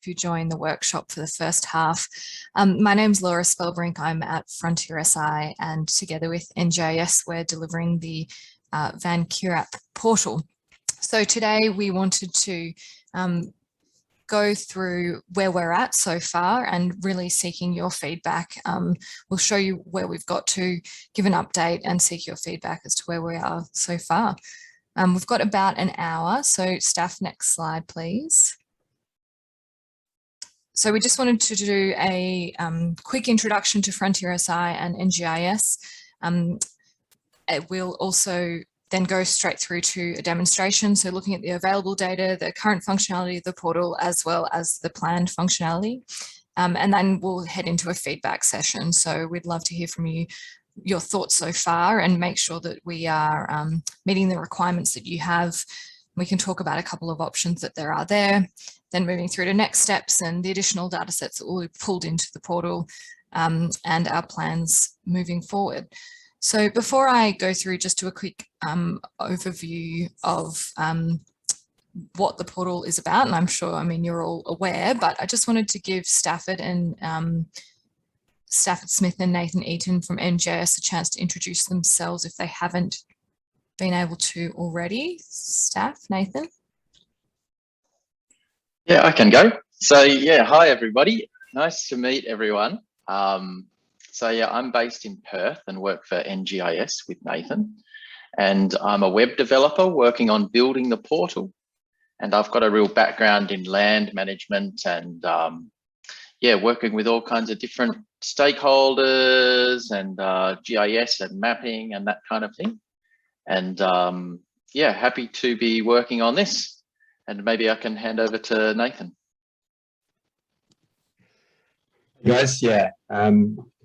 you join the workshop for the first half. My name's Laura Spelbrink. I'm at Frontier SI, and together with NGIS, we're delivering the Van Kierap portal. So today we wanted to go through where we're at so far and really seeking your feedback. We'll show you where we've got to, give an update and seek your feedback as to where we are so far. We've got about an hour, so staff, next slide, please. So we just wanted to do a quick introduction to Frontier SI and NGIS. We'll also then go straight through to a demonstration. So looking at the available data, the current functionality of the portal, as well as the planned functionality. And then we'll head into a feedback session. So we'd love to hear from you, your thoughts so far, and make sure that we are meeting the requirements that you have. We can talk about a couple of options that there are there, then moving through to next steps and the additional data sets that will be pulled into the portal and our plans moving forward. So before I go through, just do a quick overview of what the portal is about, and I'm sure, you're all aware, but I just wanted to give Stafford and Stafford Smith and Nathan Eaton from NGIS a chance to introduce themselves if they haven't been able to already. Staff, Nathan? Yeah, I can go. So yeah, hi everybody. Nice to meet everyone. So yeah, I'm based in Perth and work for NGIS with Nathan. And I'm a web developer working on building the portal. And I've got a real background in land management and yeah, working with all kinds of different stakeholders and GIS and mapping and that kind of thing. And yeah, happy to be working on this. And maybe I can hand over to Nathan. Hey guys, yeah.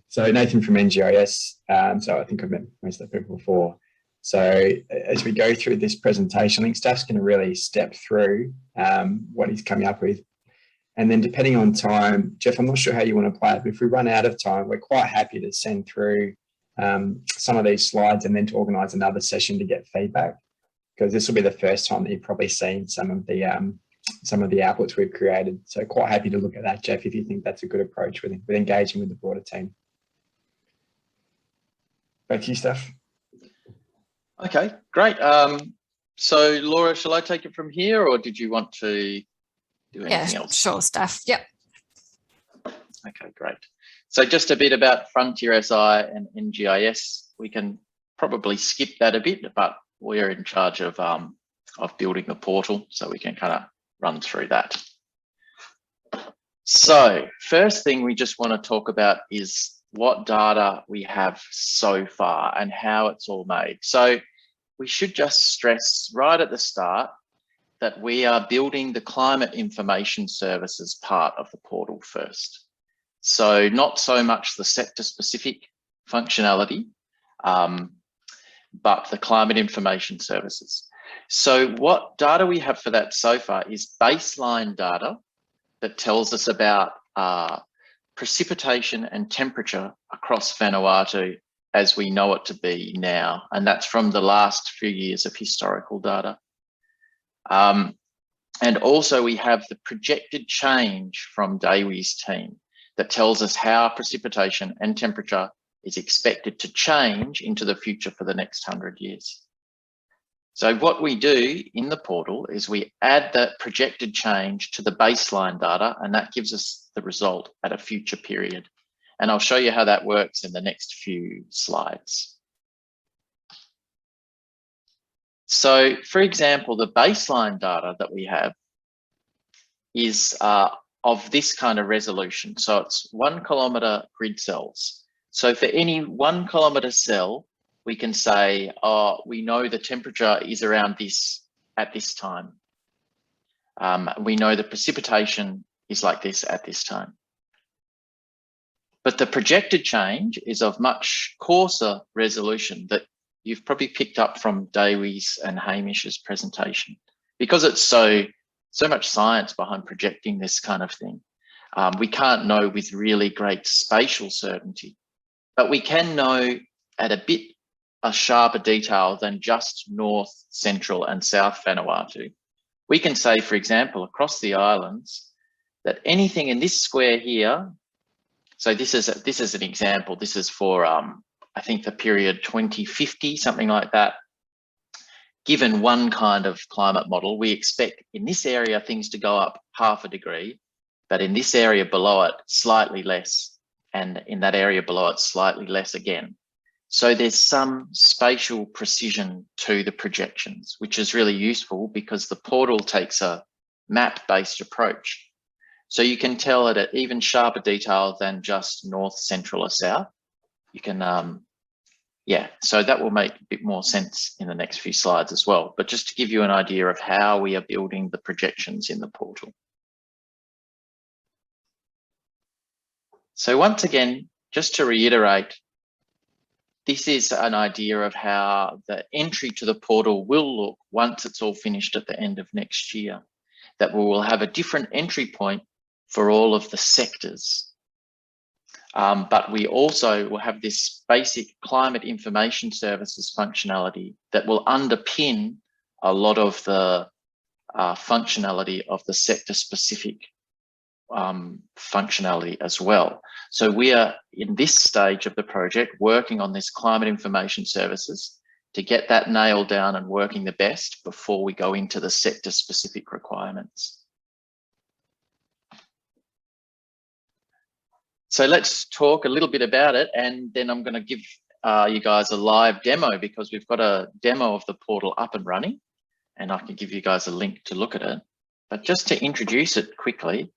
So Nathan from NGIS. So I think I've met most of the people before. So as we go through this presentation, I think Staff's going to really step through what he's coming up with. And then depending on time, Jeff, I'm not sure how you want to play it, but if we run out of time, we're quite happy to send through some of these slides and then to organise another session to get feedback, because this will be the first time that you've probably seen some of the outputs we've created. So quite happy to look at that, Jeff, if you think that's a good approach with engaging with the broader team. Back to you, Steph. Okay, great. So Laura, shall I take it from here, or did you want to do anything else? Sure, Steph. Yep. Okay, great. So just a bit about Frontier SI and NGIS. We can probably skip that a bit, but we're in charge of building the portal, so we can kind of run through that. So first thing we just want to talk about is what data we have so far and how it's all made. So we should just stress right at the start that we are building the climate information services part of the portal first. So not so much the sector specific functionality, but the climate information services. So what data we have for that so far is baseline data that tells us about precipitation and temperature across Vanuatu as we know it to be now. And that's from the last few years of historical data. And also we have the projected change from DAWI's team that tells us how precipitation and temperature is expected to change into the future for the next 100 years. So what we do in the portal is we add that projected change to the baseline data, and that gives us the result at a future period. And I'll show you how that works in the next few slides. So for example, the baseline data that we have is of this kind of resolution. So it's 1 kilometre grid cells. So for any 1 kilometre cell, we can say, oh, we know the temperature is around this at this time. We know the precipitation is like this at this time. But the projected change is of much coarser resolution that you've probably picked up from Dawi's and Hamish's presentation. Because it's so much science behind projecting this kind of thing, we can't know with really great spatial certainty, but we can know at a sharper detail than just North, Central and South Vanuatu. We can say, for example, across the islands, that anything in this square here, so this is an example. This is for, I think the period 2050, something like that. Given one kind of climate model, we expect in this area things to go up 0.5 degree, but in this area below it, slightly less. And in that area below it, slightly less again. So there's some spatial precision to the projections, which is really useful because the portal takes a map-based approach. So you can tell it at even sharper detail than just north, central or south. You can, yeah, so that will make a bit more sense in the next few slides as well. But just to give you an idea of how we are building the projections in the portal. So once again, just to reiterate, this is an idea of how the entry to the portal will look once it's all finished at the end of next year, that we will have a different entry point for all of the sectors. But we also will have this basic climate information services functionality that will underpin a lot of the functionality of the sector specific functionality as well. So we are in this stage of the project working on this climate information services to get that nailed down and working the best before we go into the sector specific requirements. So let's talk a little bit about it, and then I'm going to give you guys a live demo because we've got a demo of the portal up and running, and I can give you guys a link to look at it. But just to introduce it quickly,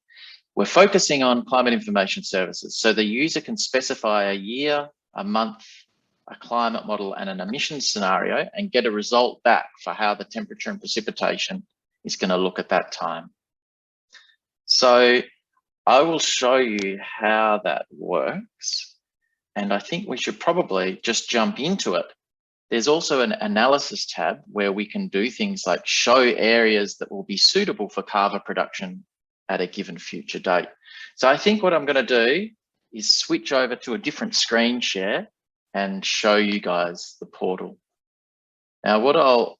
we're focusing on climate information services. So the user can specify a year, a month, a climate model and an emissions scenario and get a result back for how the temperature and precipitation is going to look at that time. So I will show you how that works. And I think we should probably just jump into it. There's also an analysis tab where we can do things like show areas that will be suitable for kava production at a given future date. So I think what I'm going to do is switch over to a different screen share and show you guys the portal. Now what I'll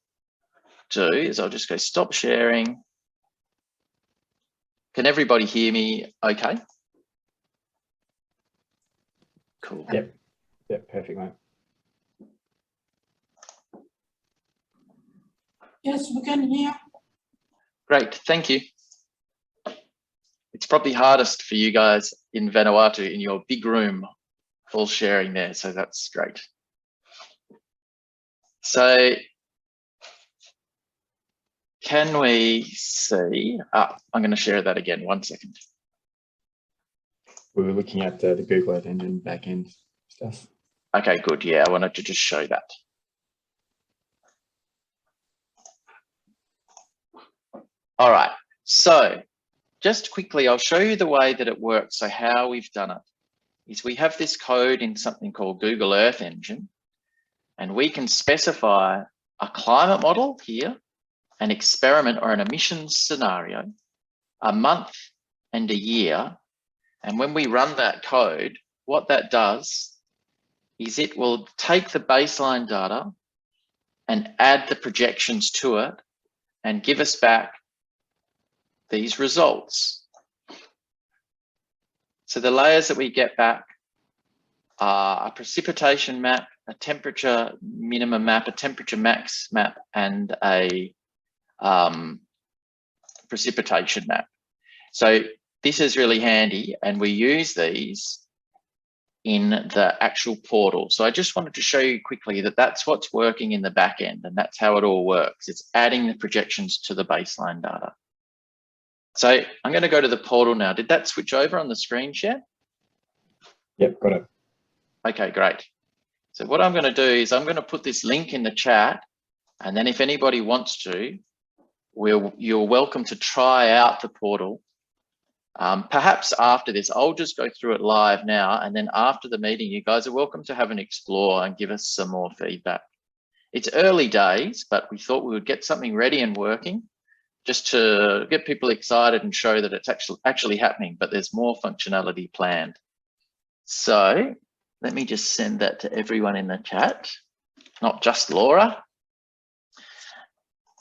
do is I'll just go stop sharing. Can everybody hear me okay? Cool. Yep. Yep, perfect, mate. Yes, we can hear. Great, thank you. It's probably hardest for you guys in Vanuatu in your big room, all sharing there, so that's great. So can we see, I'm going to share that again, 1 second. We were looking at the Google Earth Engine backend stuff. Okay, good, yeah, I wanted to just show that. All right, so just quickly, I'll show you the way that it works. So how we've done it is we have this code in something called Google Earth Engine, and we can specify a climate model here, an experiment or an emissions scenario, a month and a year. And when we run that code, what that does is it will take the baseline data and add the projections to it and give us back these results. So the layers that we get back are a precipitation map, a temperature minimum map, a temperature max map, and a precipitation map. So this is really handy, and we use these in the actual portal. So I just wanted to show you quickly that that's what's working in the back end, and that's how it all works. It's adding the projections to the baseline data. So I'm going to go to the portal now. Did that switch over on the screen share? Yep, got it. Okay, great. So what I'm going to do is I'm going to put this link in the chat, and then if anybody wants to, you're welcome to try out the portal. Perhaps after this, I'll just go through it live now, and then after the meeting, you guys are welcome to have an explore and give us some more feedback. It's early days, but we thought we would get something ready and working just to get people excited and show that it's actually happening, but there's more functionality planned. So let me just send that to everyone in the chat, not just Laura.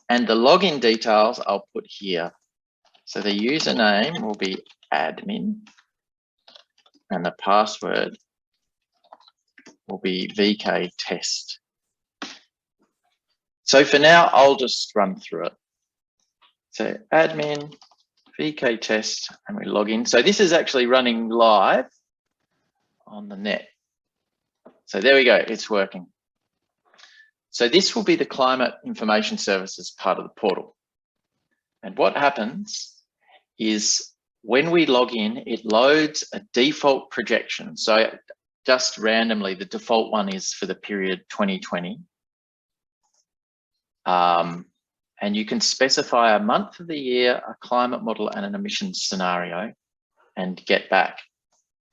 And the login details I'll put here. So the username will be admin and the password will be VK test. So for now, I'll just run through it. So admin, VK test, and we log in. So this is actually running live on the net. So there we go, it's working. So this will be the Climate Information Services part of the portal. And what happens is when we log in, it loads a default projection. So just randomly, the default one is for the period 2020. And you can specify a month of the year, a climate model and an emissions scenario and get back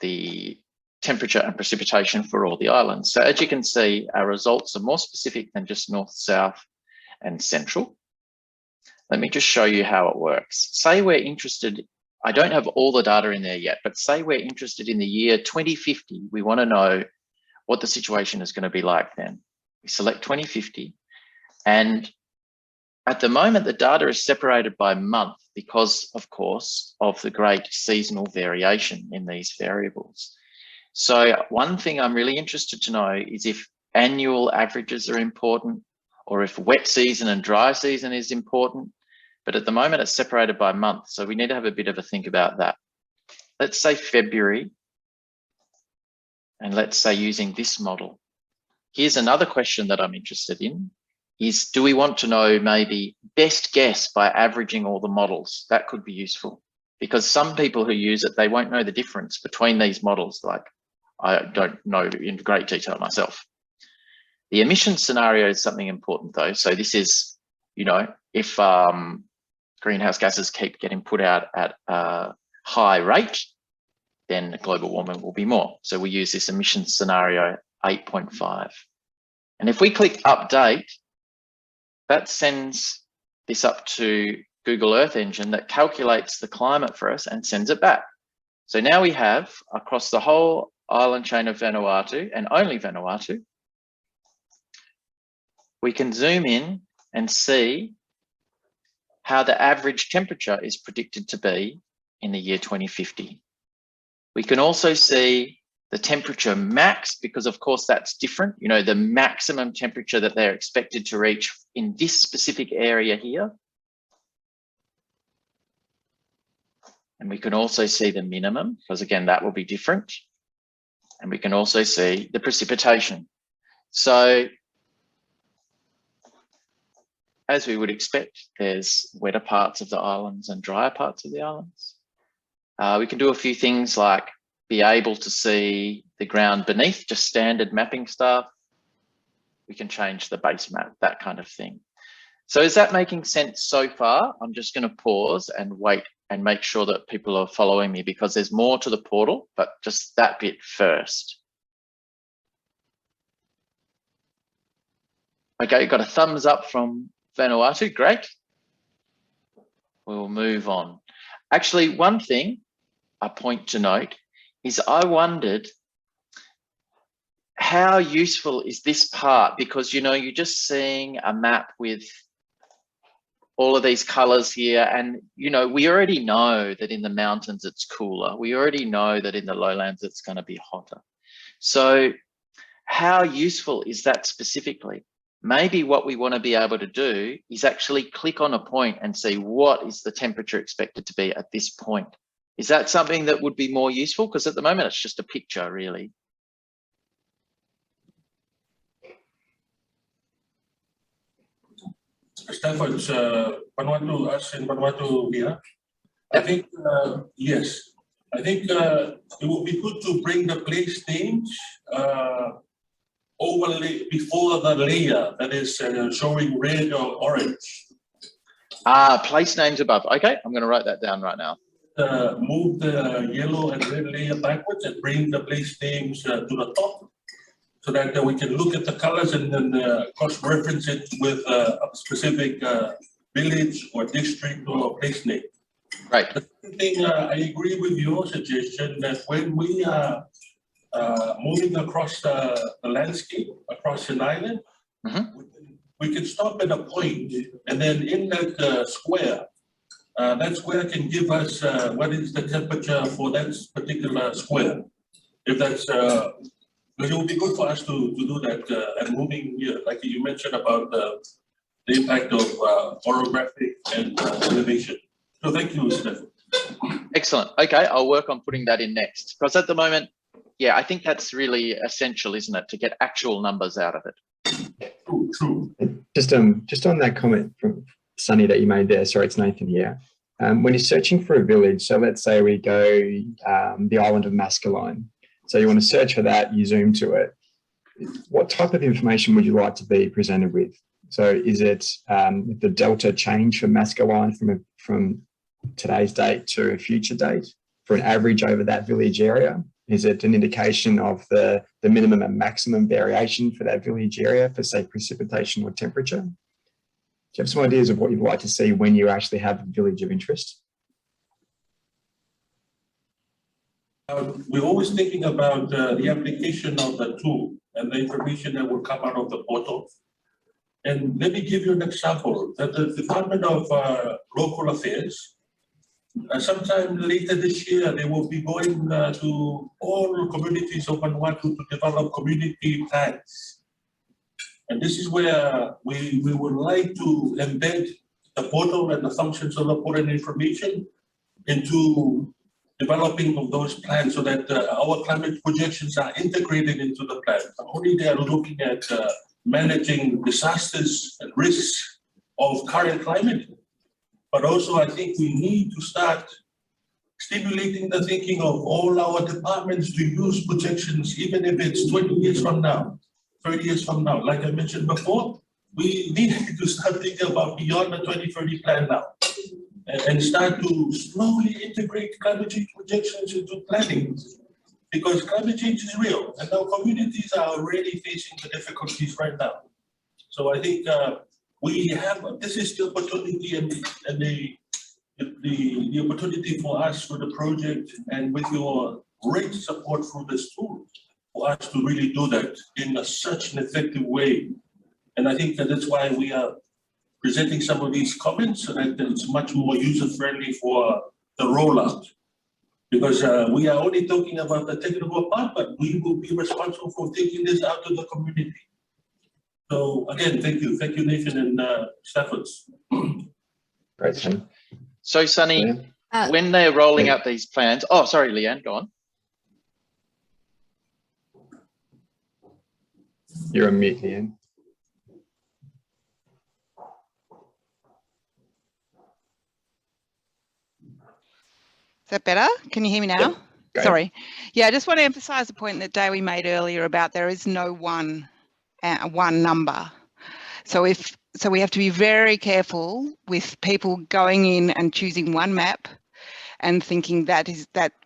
the temperature and precipitation for all the islands. So as you can see, our results are more specific than just north, south and central. Let me just show you how it works. Say we're interested, I don't have all the data in there yet, but say we're interested in the year 2050. We want to know what the situation is going to be like then. We select 2050 and at the moment, the data is separated by month because, of course, of the great seasonal variation in these variables. So one thing I'm really interested to know is if annual averages are important or if wet season and dry season is important. But at the moment, it's separated by month. So we need to have a bit of a think about that. Let's say February. And let's say using this model. Here's another question that I'm interested in. Is do we want to know maybe best guess by averaging all the models? That could be useful because some people who use it, they won't know the difference between these models. Like I don't know in great detail myself. The emission scenario is something important though. So this is, you know, if greenhouse gases keep getting put out at a high rate, then global warming will be more. So we use this emission scenario 8.5. And if we click update, that sends this up to Google Earth Engine that calculates the climate for us and sends it back. So now we have across the whole island chain of Vanuatu and only Vanuatu, we can zoom in and see how the average temperature is predicted to be in the year 2050. We can also see the temperature max, because of course that's different, you know, the maximum temperature that they're expected to reach in this specific area here. And we can also see the minimum, because again, that will be different. And we can also see the precipitation. So as we would expect, there's wetter parts of the islands and drier parts of the islands. We can do a few things like be able to see the ground beneath, just standard mapping stuff. We can change the base map, that kind of thing. So is that making sense so far? I'm just going to pause and wait and make sure that people are following me because there's more to the portal, but just that bit first. Okay, got a thumbs up from Vanuatu, great. We'll move on. Actually, one thing, a point to note, is I wondered how useful is this part? Because, you know, you're just seeing a map with all of these colors here. And, you know, we already know that in the mountains, it's cooler. We already know that in the lowlands, it's going to be hotter. So how useful is that specifically? Maybe what we want to be able to do is actually click on a point and see what is the temperature expected to be at this point. Is that something that would be more useful? Because at the moment, it's just a picture, really. Stafford, Vanuatu, us in Vanuatu here. I think, yes, I think it would be good to bring the place names overlay before the layer that is showing red or orange. Place names above. Okay, I'm going to write that down right now. Move the yellow and red layer backwards and bring the place names to the top so that we can look at the colors and then cross-reference it with a specific village or district or place name. Right. The second thing, I agree with your suggestion that when we are moving across the landscape, across an island, we can stop at a point and then in that square, that square can give us what is the temperature for that particular square. If that's, because it would be good for us to do that and moving here, like you mentioned about the impact of orographic and elevation. So thank you, Stephen. Excellent. Okay, I'll work on putting that in next, because at the moment, yeah, I think that's really essential, isn't it, to get actual numbers out of it. True. Just on that comment from Sunny that you made there. Sorry, it's Nathan here. When you're searching for a village, so let's say we go the island of Maskelyne. So you want to search for that, you zoom to it. What type of information would you like to be presented with? So is it the delta change for Maskelyne from today's date to a future date for an average over that village area? Is it an indication of the minimum and maximum variation for that village area for, say, precipitation or temperature? Do you have some ideas of what you'd like to see when you actually have a village of interest? We're always thinking about the application of the tool and the information that will come out of the portal. And let me give you an example. That the Department of Local Affairs, sometime later this year, they will be going to all communities of Vanuatu to develop community plans. And this is where we would like to embed the portal and the functions of the portal and information into developing of those plans so that our climate projections are integrated into the plan. Not only they are looking at managing disasters and risks of current climate, but also I think we need to start stimulating the thinking of all our departments to use projections, even if it's 20 years from now, 30 years from now. Like I mentioned before, we need to start thinking about beyond the 2030 plan now and start to slowly integrate climate change projections into planning, because climate change is real and our communities are already facing the difficulties right now. So I think we have, this is the opportunity and the opportunity for us for the project, and with your great support for this tool, for us to really do that in such an effective way. And I think that's why we are presenting some of these comments so that it's much more user-friendly for the rollout. Because we are only talking about the technical part, but we will be responsible for taking this out to the community. So again, thank you. Thank you, Nathan and Stephanos. Great, Sunny. So Sunny, Yeah. when they're rolling out these plans, oh, sorry, Leanne, go on. You're on mute, Leanne. Is that better? Can you hear me now? Yep. Great. Sorry. Yeah, I just want to emphasize the point that Dewi made earlier about there is no one number. So we have to be very careful with people going in and choosing one map and thinking that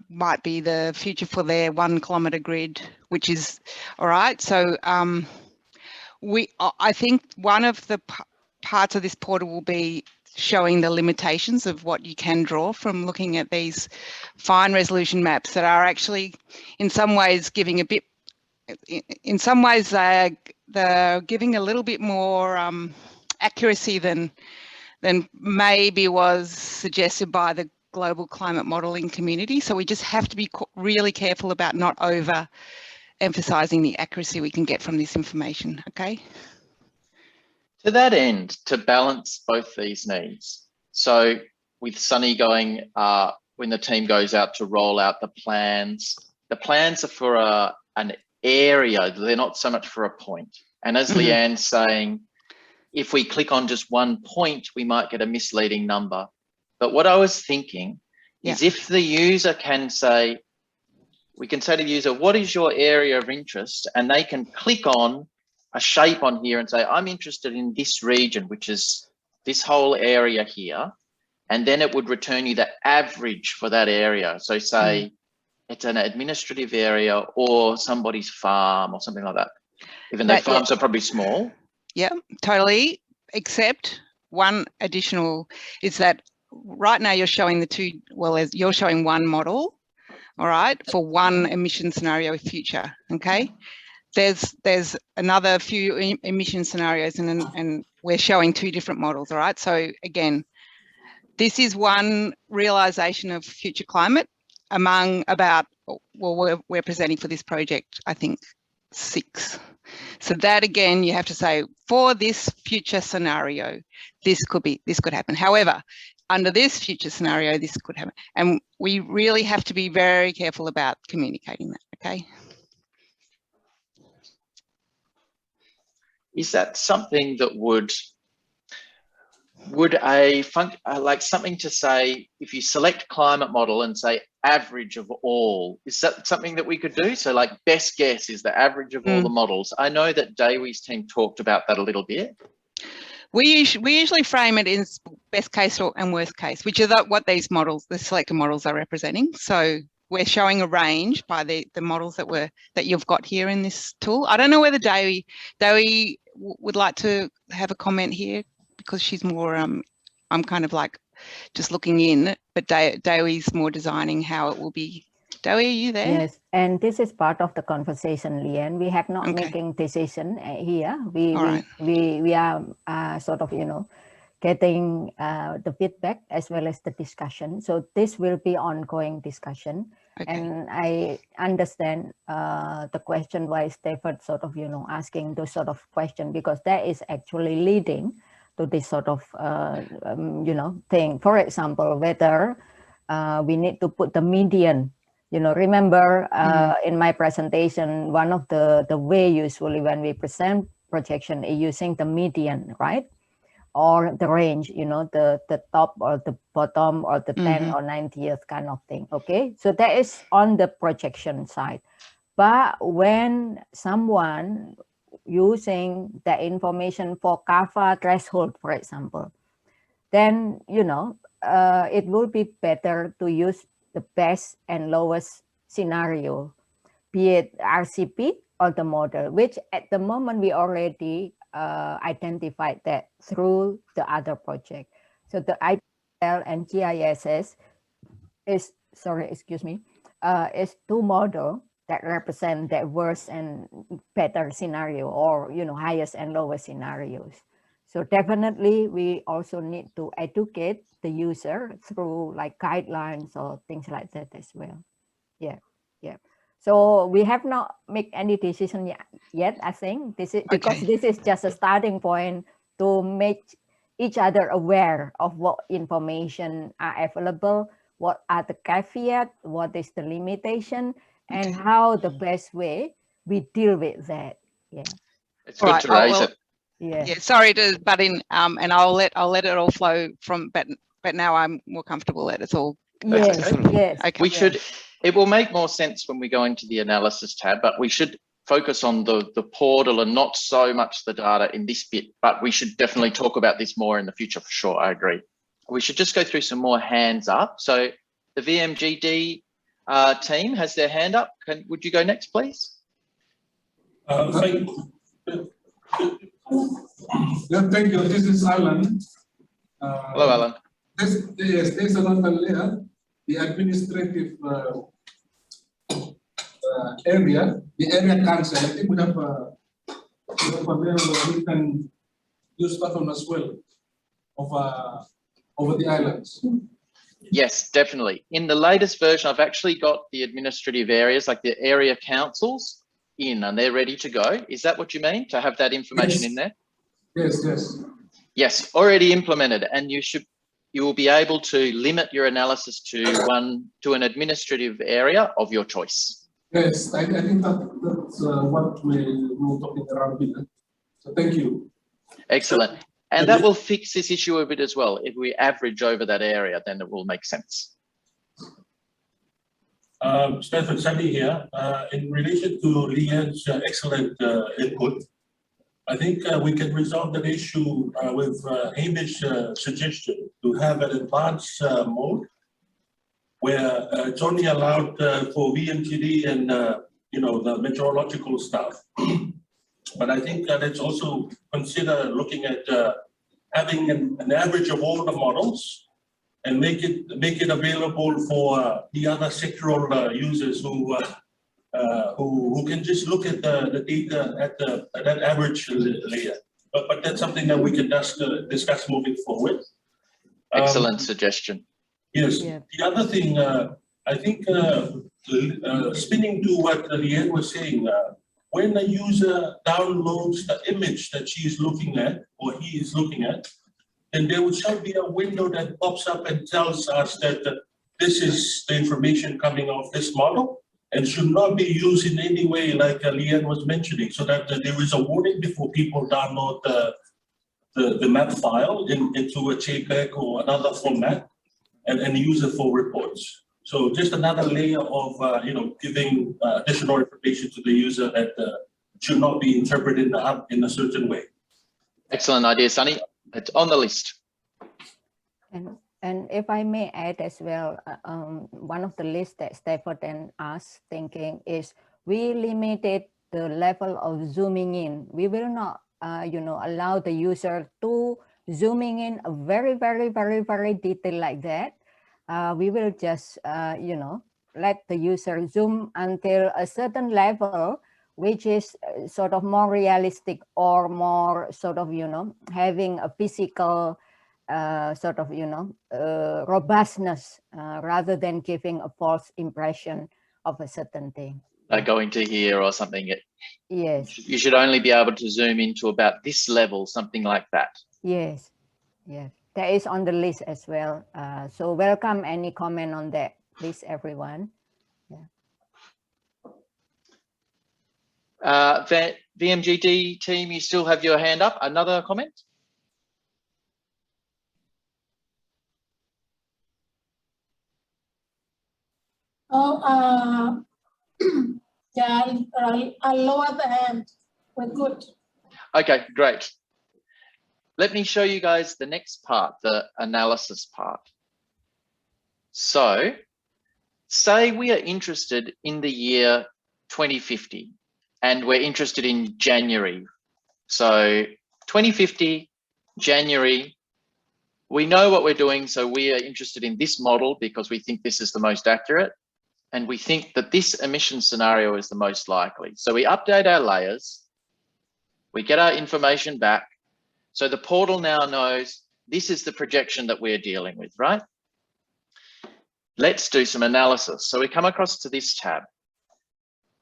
might be the future for their 1 kilometre grid, which is all right. So I think one of the parts of this portal will be showing the limitations of what you can draw from looking at these fine resolution maps that are actually in some ways giving a bit, in some ways they're giving a little bit more accuracy than maybe was suggested by the global climate modelling community. So we just have to be really careful about not over emphasising the accuracy we can get from this information, okay? To that end, to balance both these needs, so with Sunny going, when the team goes out to roll out the plans are for an area, they're not so much for a point. And as Leanne's saying, if we click on just one point, we might get a misleading number. But what I was thinking is if the user can say, we can say to the user, what is your area of interest? And they can click on a shape on here and say, I'm interested in this region, which is this whole area here. And then it would return you the average for that area. So say it's an administrative area or somebody's farm or something like that, even though farms are probably small. Yeah, totally. Except one additional is that right now you're showing you're showing one model, all right, for one emission scenario future, okay? There's another few emission scenarios and we're showing 2 different models, all right? So again, this is one realisation of future climate among about, well, we're presenting for this project, I think 6. So that again, you have to say for this future scenario, this could happen. However, under this future scenario, this could happen. And we really have to be very careful about communicating that, okay? Is that something that would a like something to say, if you select climate model and say average of all, is that something that we could do? So like best guess is the average of all the models. I know that Dewi's team talked about that a little bit. We usually frame it in best case and worst case, which is what these models, the selected models, are representing. So we're showing a range by the models that you've got here in this tool. I don't know whether Dewi would like to have a comment here, because she's more, I'm kind of like just looking in, but Dewi's more designing how it will be. Dewi, are you there? Yes, and this is part of the conversation, Leanne. We have not making decision here. We are sort of, getting the feedback as well as the discussion. So this will be ongoing discussion. Okay. And I understand the question why Stefan sort of, asking those sort of question, because that is actually leading to this sort of, thing. For example, whether we need to put the median. Remember in my presentation, one of the way usually when we present projection is using the median, right? Or the range, the top or the bottom or the 10 or 90th kind of thing, okay? So that is on the projection side. But when someone using the information for CAFA threshold, for example, then, it will be better to use the best and lowest scenario, be it RCP or the model, which at the moment we already identified that through the other project. So the IPL and GISS is, is 2 models that represent the worst and better scenario, or, highest and lowest scenarios. So definitely we also need to educate the user through like guidelines or things like that as well. Yeah. So we have not made any decision yet, I think. This is because this is just a starting point to make each other aware of what information are available, what are the caveat, what is the limitation, and how the best way we deal with that. Yeah. It's good to raise it. Yeah. Sorry to butt in, and I'll let it all flow from, but now I'm more comfortable that it's all. Yes. Okay. We should. It will make more sense when we go into the analysis tab, but we should focus on the portal and not so much the data in this bit. But we should definitely talk about this more in the future for sure. I agree. We should just go through some more hands up. So the VMGD team has their hand up. Would you go next, please? Thank you. This is Alan. Hello, Alan. There's another layer, the administrative area, the area council. I think we have a layer where we can use that one as well over the islands. Yes, definitely. In the latest version, I've actually got the administrative areas, like the area councils, in, and they're ready to go. Is that what you mean, to have that information in there? Yes, already implemented, and you will be able to limit your analysis to an administrative area of your choice. Yes, I think that's what we were talking around here. So thank you. Excellent. And that will fix this issue a bit as well. If we average over that area, then it will make sense. Stefan Sadi here. In relation to Leanne's excellent input, I think we can resolve that issue with Amy's suggestion to have an advanced mode where it's only allowed for VMGD and the meteorological stuff. But I think let's also consider looking at having an average of all the models and make it available for the other sectoral users who can just look at the data at that average layer. But that's something that we can discuss moving forward. Excellent suggestion. Yes. Yeah. The other thing, I think, spinning to what Leanne was saying, when a user downloads the image that she is looking at or he is looking at, then there shall be a window that pops up and tells us that this is the information coming off this model and should not be used in any way, like Leanne was mentioning, so that there is a warning before people download the map file into a JPEG or another format and use it for reports. So just another layer of giving additional information to the user that should not be interpreted in a certain way. Excellent idea, Sunny. It's on the list. And if I may add as well, one of the lists that Stafford and us thinking is we limited the level of zooming in. We will not, allow the user to zooming in a very, very, very, very detailed like that. We will just, let the user zoom until a certain level, which is sort of more realistic or more sort of, having a physical sort of, robustness rather than giving a false impression of a certain thing. Going to here or something. Yes. You should only be able to zoom into about this level, something like that. Yes. Yes. That is on the list as well. So welcome any comment on that, please, everyone. The VMGD team, you still have your hand up. Another comment? Oh, yeah, I'll lower the hand. We're good. Okay, great. Let me show you guys the next part, the analysis part. So, say we are interested in the year 2050 and we're interested in January. So 2050, January, we know what we're doing. So we are interested in this model because we think this is the most accurate. And we think that this emission scenario is the most likely. So we update our layers, we get our information back. So the portal now knows this is the projection that we're dealing with, right? Let's do some analysis. So we come across to this tab.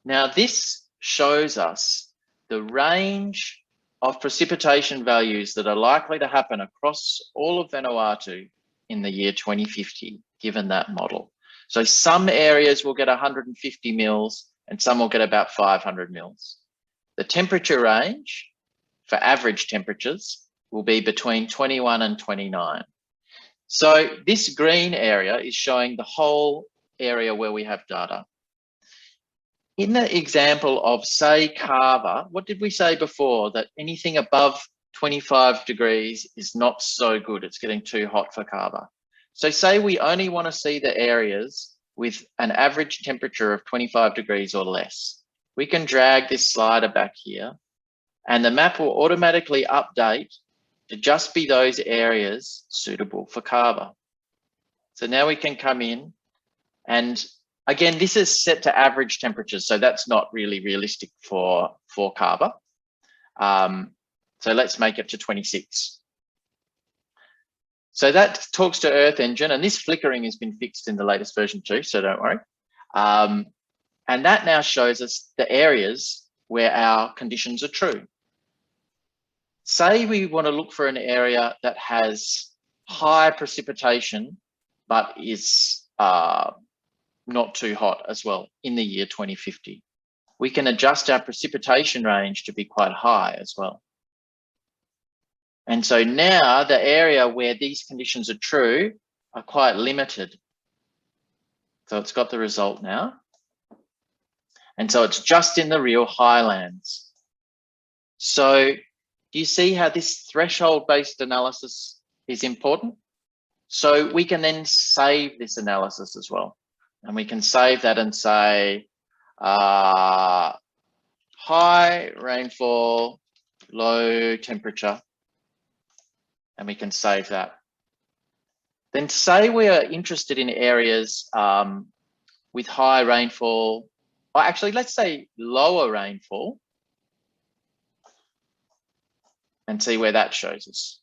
Now this shows us the range of precipitation values that are likely to happen across all of Vanuatu in the year 2050, given that model. So some areas will get 150 mils and some will get about 500 mils. The temperature range for average temperatures will be between 21 and 29. So this green area is showing the whole area where we have data. In the example of, say, Carver, what did we say before? That anything above 25 degrees is not so good. It's getting too hot for Carver. So say we only want to see the areas with an average temperature of 25 degrees or less. We can drag this slider back here and the map will automatically update to just be those areas suitable for Carver. So now we can come in and again, this is set to average temperatures. So that's not really realistic for Carver. So let's make it to 26. So that talks to Earth Engine, and this flickering has been fixed in the latest version too, so don't worry. And that now shows us the areas where our conditions are true. Say we want to look for an area that has high precipitation, but is not too hot as well in the year 2050. We can adjust our precipitation range to be quite high as well. And so now the area where these conditions are true are quite limited. So it's got the result now. And so it's just in the real highlands. So do you see how this threshold-based analysis is important? So we can then save this analysis as well. And we can save that and say, high rainfall, low temperature. And we can save that. Then say we are interested in areas with high rainfall, or actually let's say lower rainfall, and see where that shows us.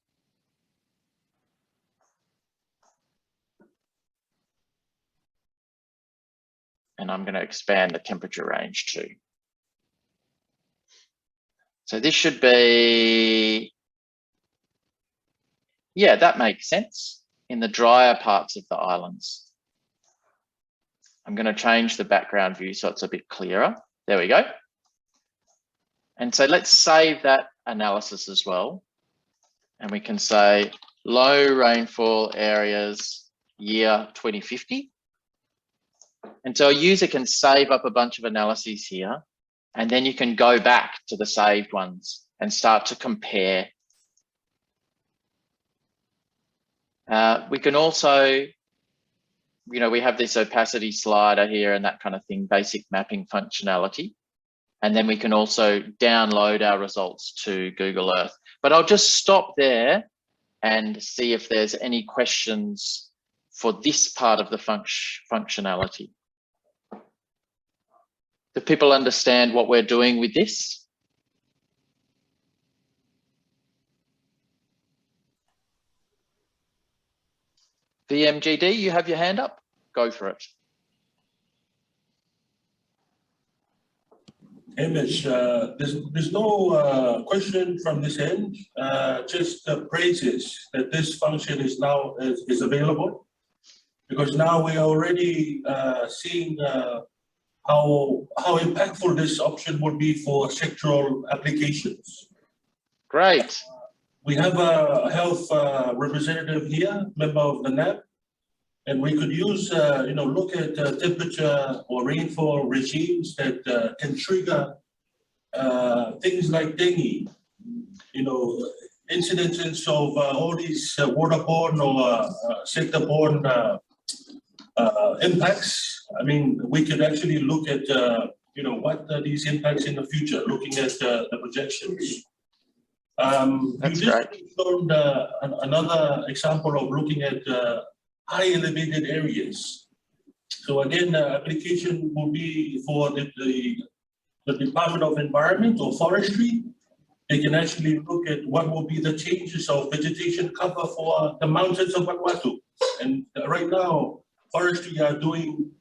And I'm going to expand the temperature range too. So this should be, yeah, that makes sense in the drier parts of the islands. I'm going to change the background view so it's a bit clearer. There we go. And so let's save that analysis as well. And we can say low rainfall areas year 2050. And so a user can save up a bunch of analyses here, and then you can go back to the saved ones and start to compare. We can also, we have this opacity slider here and that kind of thing, basic mapping functionality. And then we can also download our results to Google Earth. But I'll just stop there and see if there's any questions for this part of the functionality. Do people understand what we're doing with this? VMGD, you have your hand up? Go for it. Hamish, there's no question from this end, just praises that this function is now is available, because now we are already seeing how impactful this option would be for sectoral applications. Great. We have a health representative here, member of the NAB, and we could use, look at temperature or rainfall regimes that can trigger things like dengue, incidences of all these waterborne or sector-borne impacts. I mean, we could actually look at, what are these impacts in the future, looking at the projections. That's you just great. showed another example of looking at high elevated areas. So again, the application will be for the Department of Environment or Forestry. They can actually look at what will be the changes of vegetation cover for the mountains of Vanuatu. And right now, Forestry are doing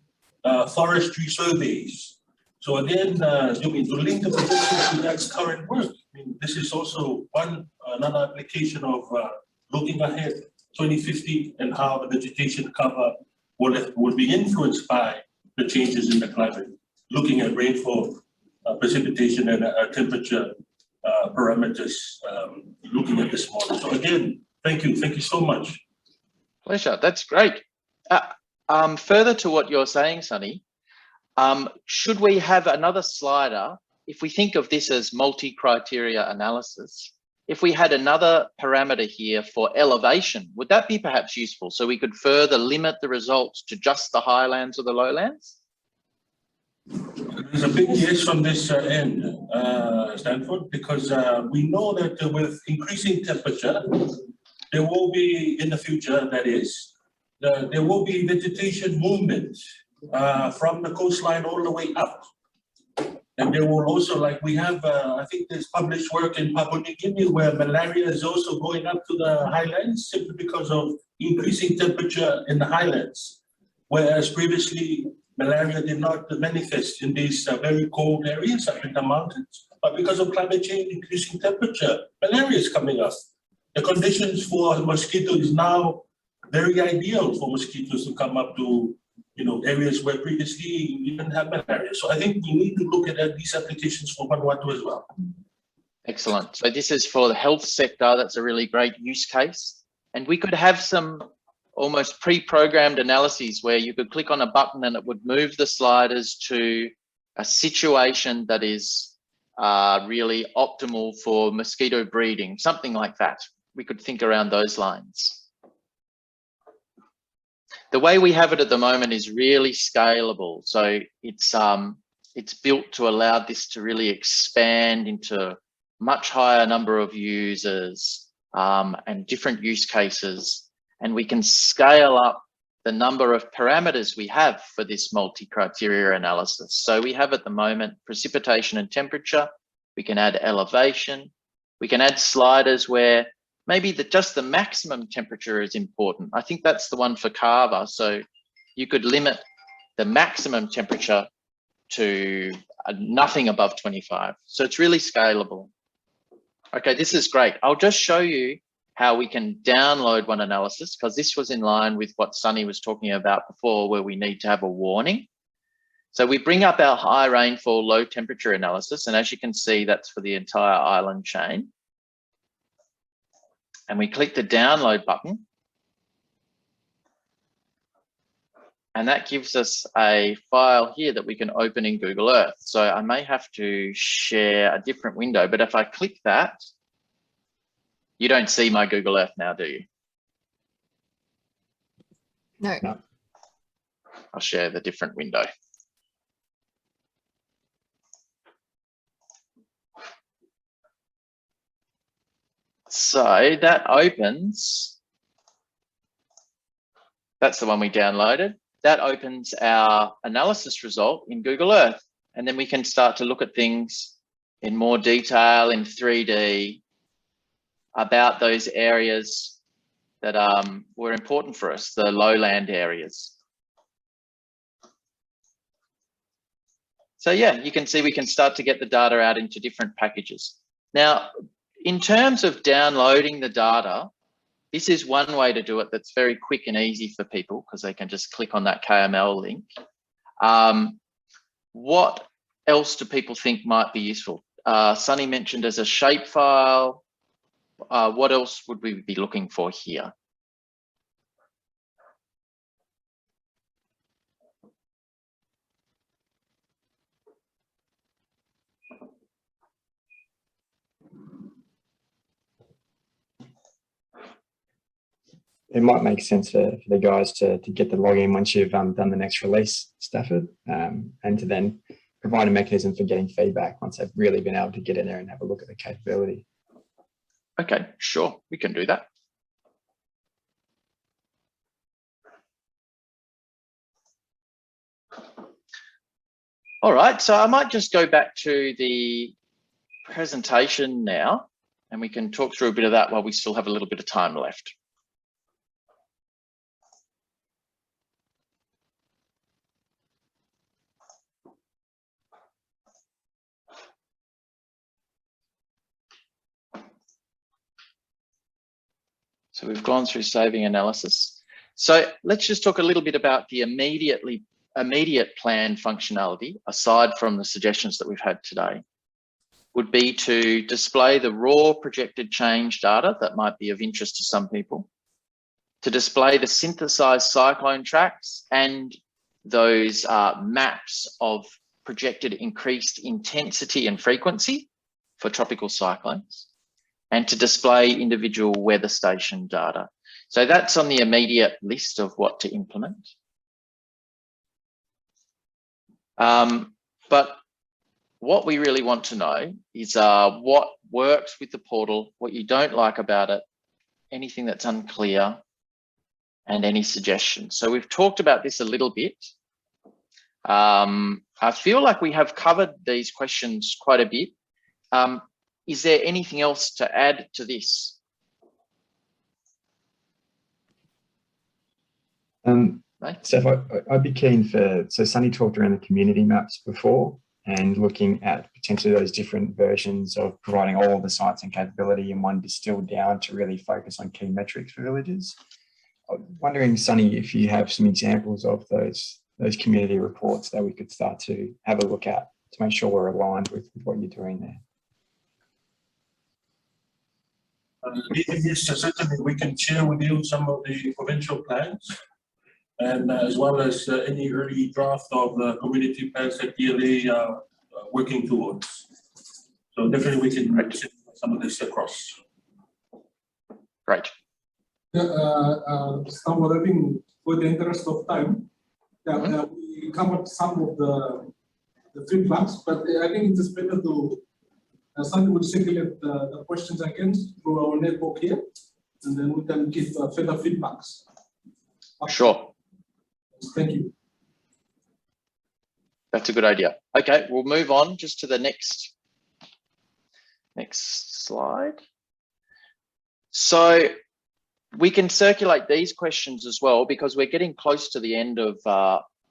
forestry surveys. So again, to link the projections to that current work, this is also another application of looking ahead 2050 and how the vegetation cover will be influenced by the changes in the climate, looking at rainfall, precipitation, and temperature parameters, looking at this model. So again, thank you so much. Pleasure, that's great. Further to what you're saying, Sunny, should we have another slider? If we think of this as multi-criteria analysis, if we had another parameter here for elevation, would that be perhaps useful? So we could further limit the results to just the highlands or the lowlands? There's a big yes from this end, Stanford, because we know that with increasing temperature, there will be, in the future, that is, there will be vegetation movement from the coastline all the way up. And there will also, like we have, I think there's published work in Papua New Guinea where malaria is also going up to the highlands simply because of increasing temperature in the highlands. Whereas previously, malaria did not manifest in these very cold areas up in the mountains. But because of climate change, increasing temperature, malaria is coming up. The conditions for mosquito is now very ideal for mosquitoes to come up to areas where previously we didn't have malaria. So I think we need to look at these applications for Vanuatu as well. Excellent. So this is for the health sector. That's a really great use case. And we could have some almost pre-programmed analyses where you could click on a button and it would move the sliders to a situation that is really optimal for mosquito breeding, something like that. We could think around those lines. The way we have it at the moment is really scalable. So it's built to allow this to really expand into much higher number of users and different use cases. And we can scale up the number of parameters we have for this multi-criteria analysis. So we have at the moment precipitation and temperature. We can add elevation. We can add sliders where maybe just the maximum temperature is important. I think that's the one for Carver. So you could limit the maximum temperature to nothing above 25. So it's really scalable. Okay, this is great. I'll just show you how we can download one analysis, because this was in line with what Sunny was talking about before, where we need to have a warning. So we bring up our high rainfall, low temperature analysis, and as you can see, that's for the entire island chain. And we click the download button. And that gives us a file here that we can open in Google Earth. So I may have to share a different window, but if I click that, you don't see my Google Earth now, do you? No. I'll share the different window. So that opens, that's the one we downloaded. That opens our analysis result in Google Earth. And then we can start to look at things in more detail in 3D about those areas that were important for us, the lowland areas. So yeah, you can see we can start to get the data out into different packages. Now, in terms of downloading the data, this is one way to do it that's very quick and easy for people, because they can just click on that KML link. What else do people think might be useful? Sunny mentioned as a shapefile. What else would we be looking for here? It might make sense for the guys to get the login once you've done the next release, Stafford, and to then provide a mechanism for getting feedback once they've really been able to get in there and have a look at the capability. Okay, sure, we can do that. All right, so I might just go back to the presentation now, and we can talk through a bit of that while we still have a little bit of time left. So we've gone through saving analysis. So let's just talk a little bit about the immediate plan functionality, aside from the suggestions that we've had today, would be to display the raw projected change data that might be of interest to some people, to display the synthesized cyclone tracks and those maps of projected increased intensity and frequency for tropical cyclones, and to display individual weather station data. So that's on the immediate list of what to implement. But what we really want to know is what works with the portal, what you don't like about it, anything that's unclear, and any suggestions. So we've talked about this a little bit. I feel like we have covered these questions quite a bit. Is there anything else to add to this? So I'd be keen for, so Sunny talked around the community maps before and looking at potentially those different versions of providing all of the sites and capability in one distilled down to really focus on key metrics for villages. I'm wondering, Sunny, if you have some examples of those community reports that we could start to have a look at to make sure we're aligned with what you're doing there. Yes, certainly we can share with you some of the provincial plans, and as well as any early draft of the community plans that DLA are working towards. So definitely we can send some of this across. Great. Somewhat, I think, for the interest of time, we covered some of the feedbacks, but I think it is better to Sunny will circulate the questions again through our network here, and then we can give further feedbacks. Sure. Thank you. That's a good idea. Okay, we'll move on just to the next slide. So we can circulate these questions as well, because we're getting close to the end of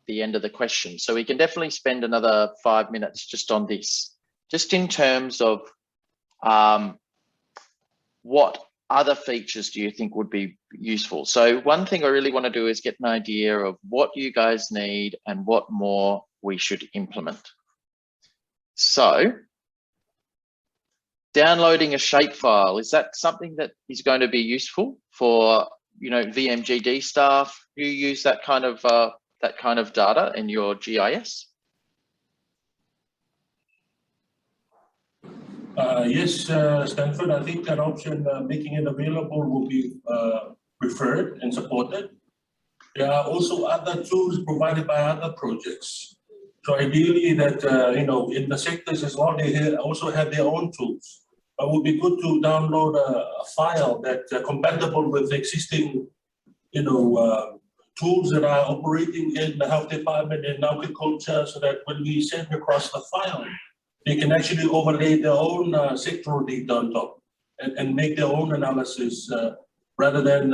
the end of the question. So we can definitely spend another 5 minutes just on this, just in terms of what other features do you think would be useful? So one thing I really want to do is get an idea of what you guys need and what more we should implement. So downloading a shapefile, is that something that is going to be useful for, you know, VMGD staff who use that kind of data in your GIS? Yes, Stanford, I think that option, making it available, will be preferred and supported. There are also other tools provided by other projects. So ideally that, you know, in the sectors as well, they also have their own tools. But it would be good to download a file that compatible with existing, you know, tools that are operating in the health department and agriculture, so that when we send across the file, they can actually overlay their own sectoral data on top and make their own analysis rather than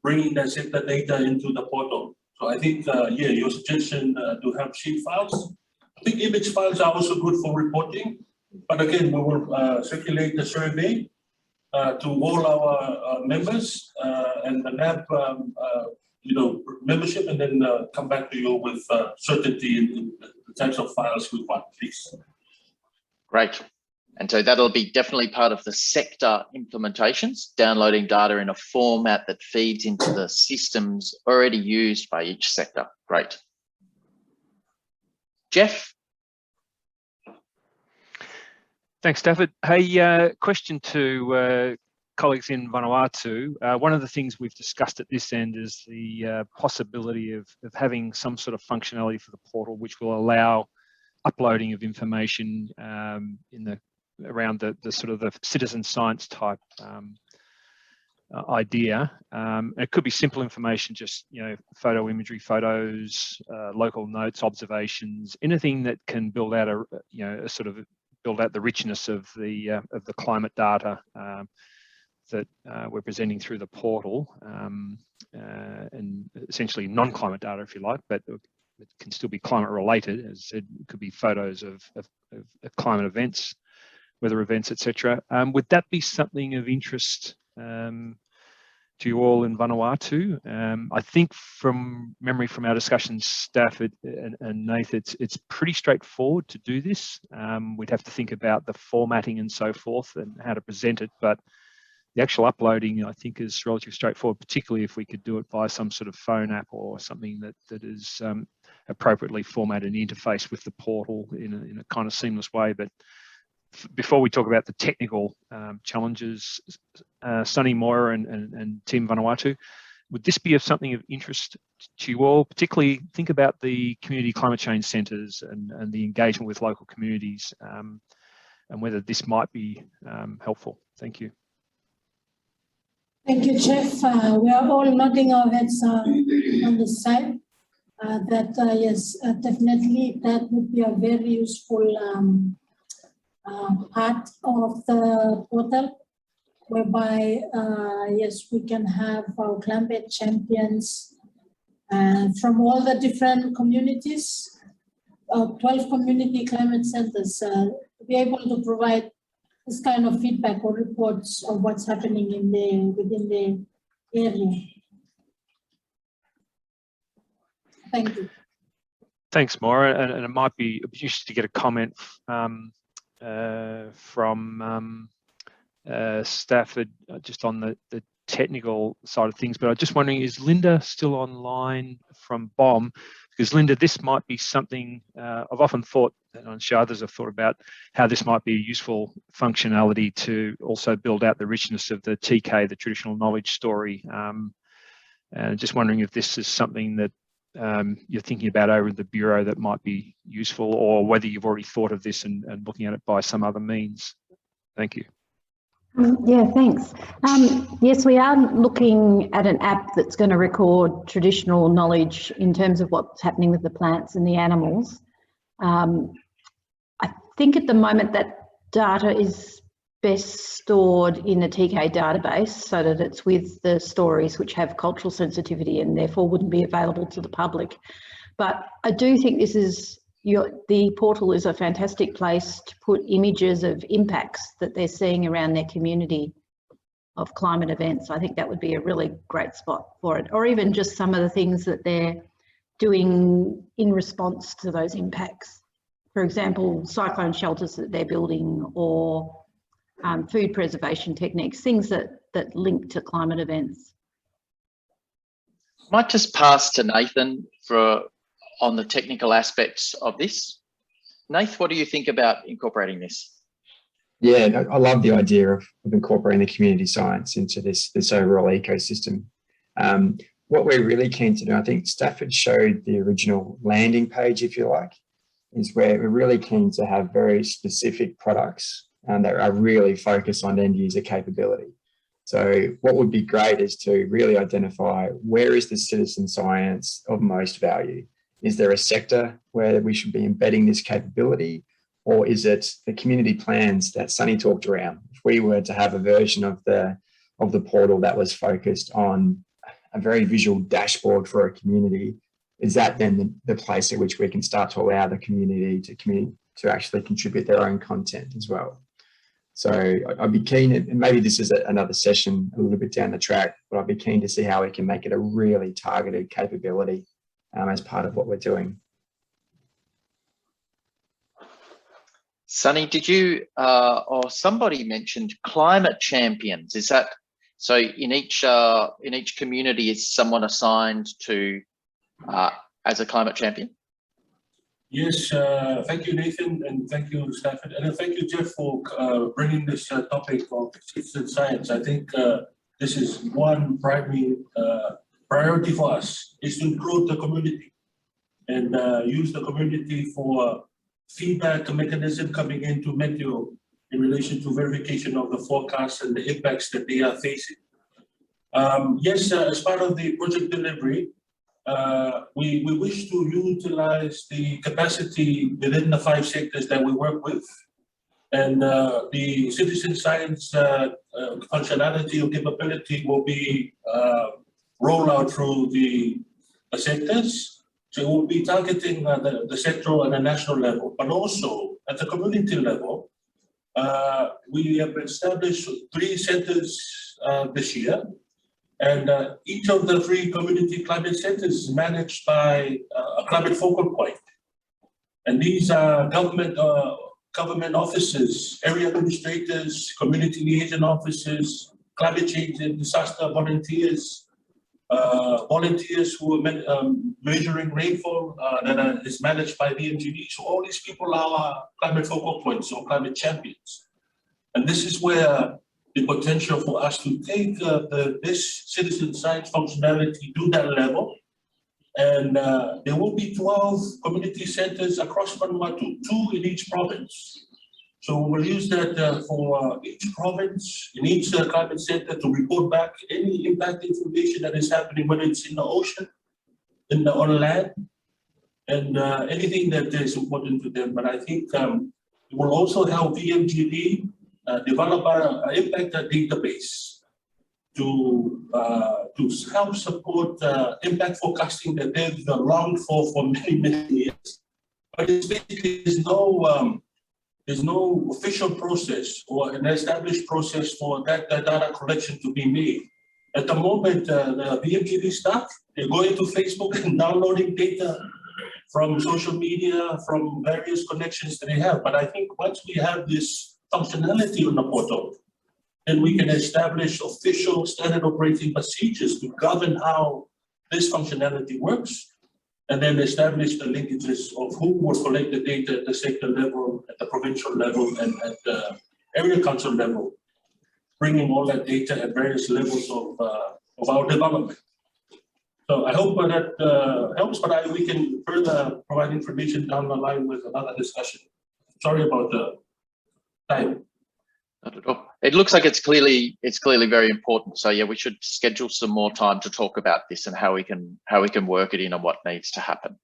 bringing that sector data into the portal. So I think, yeah, your suggestion to have sheet files. I think image files are also good for reporting. But again, we will circulate the survey to all our members and the NAB, you know, membership, and then come back to you with certainty in the types of files we want, please. Great. And so that'll be definitely part of the sector implementations, downloading data in a format that feeds into the systems already used by each sector. Great. Jeff? Thanks, Stafford. Hey, question to colleagues in Vanuatu. One of the things we've discussed at this end is the possibility of having some sort of functionality for the portal, which will allow uploading of information around the sort of the citizen science type idea. It could be simple information, just, you know, photo imagery, photos, local notes, observations, anything that can build out build out the richness of the climate data that we're presenting through the portal, and essentially non-climate data, if you like, but it can still be climate related. As I said, it could be photos of climate events, weather events, etc. Would that be something of interest to you all in Vanuatu? I think from memory from our discussions, Stafford and Nathan, it's pretty straightforward to do this. We'd have to think about the formatting and so forth and how to present it, but the actual uploading, I think, is relatively straightforward, particularly if we could do it via some sort of phone app or something that is appropriately formatted and interface with the portal in a kind of seamless way. But before we talk about the technical challenges, Sunny Moira and Team Vanuatu, would this be of something of interest to you all? Particularly think about the community climate change centres and the engagement with local communities, and whether this might be helpful. Thank you. Thank you, Jeff. We are all nodding our heads on this side. Yes, definitely that would be a very useful part of the portal, whereby, yes, we can have our climate champions from all the different communities, 12 community climate centers, to be able to provide this kind of feedback or reports of what's happening within the area. Thank you. Thanks, Maura. And it might be useful to get a comment from Stafford just on the technical side of things. But I'm just wondering, is Linda still online from BOM? Because Linda, this might be something I've often thought, and I'm sure others have thought about, how this might be a useful functionality to also build out the richness of the TK, the traditional knowledge story. And just wondering if this is something that you're thinking about over at the Bureau that might be useful, or whether you've already thought of this and looking at it by some other means. Thank you. Yeah, thanks. Yes, we are looking at an app that's going to record traditional knowledge in terms of what's happening with the plants and the animals. I think at the moment that data is best stored in a TK database so that it's with the stories which have cultural sensitivity and therefore wouldn't be available to the public. But I do think this is the portal is a fantastic place to put images of impacts that they're seeing around their community of climate events. I think that would be a really great spot for it, or even just some of the things that they're doing in response to those impacts. For example, cyclone shelters that they're building, or food preservation techniques, things that link to climate events. Might just pass to Nathan on the technical aspects of this. Nath, what do you think about incorporating this? Yeah, I love the idea of incorporating the community science into this overall ecosystem. What we're really keen to do, I think Stafford showed the original landing page, if you like, is where we're really keen to have very specific products that are really focused on end user capability. So what would be great is to really identify where is the citizen science of most value. Is there a sector where we should be embedding this capability, or is it the community plans that Sunny talked around? If we were to have a version of the portal that was focused on a very visual dashboard for a community, is that then the place at which we can start to allow the community to actually contribute their own content as well? So I'd be keen, and maybe this is another session a little bit down the track, but I'd be keen to see how we can make it a really targeted capability as part of what we're doing. Sunny, did you or somebody mentioned climate champions? Is that so? In each community, is someone assigned to as a climate champion? Yes, thank you, Nathan, and thank you, Stafford, and thank you, Jeff, for bringing this topic of citizen science. I think this is one primary priority for us, is to include the community and use the community for feedback mechanism coming into Meteo in relation to verification of the forecasts and the impacts that they are facing. Yes, as part of the project delivery, we wish to utilize the capacity within the 5 sectors that we work with, and the citizen science functionality or capability will be rolled out through the sectors. So we'll be targeting the sectoral and the national level, but also at the community level. We have established 3 centers this year. And each of the 3 community climate centers is managed by a climate focal point. And these are government offices, area administrators, community liaison officers, climate change and disaster volunteers, volunteers who are measuring rainfall that is managed by VMGD. So all these people are climate focal points or climate champions. And this is where the potential for us to take this citizen science functionality to that level. And there will be 12 community centers across Vanuatu, 2 in each province. So we'll use that for each province, in each climate center, to report back any impact information that is happening, whether it's in the ocean, on land, and anything that is important to them. But I think it will also help VMGD develop an impact database to help support impact forecasting that they've longed for many years. But it's basically there's no official process or an established process for that data collection to be made. At the moment, the VMGD staff, they're going to Facebook and downloading data from social media, from various connections that they have. But I think once we have this functionality on the portal, then we can establish official standard operating procedures to govern how this functionality works, and then establish the linkages of who will collect the data at the sector level, at the provincial level, and at the area council level, bringing all that data at various levels of our development. So I hope that helps, but we can further provide information down the line with another discussion. Sorry about the time. Not at all. It looks like it's clearly very important. So yeah, we should schedule some more time to talk about this and how we can work it in and what needs to happen.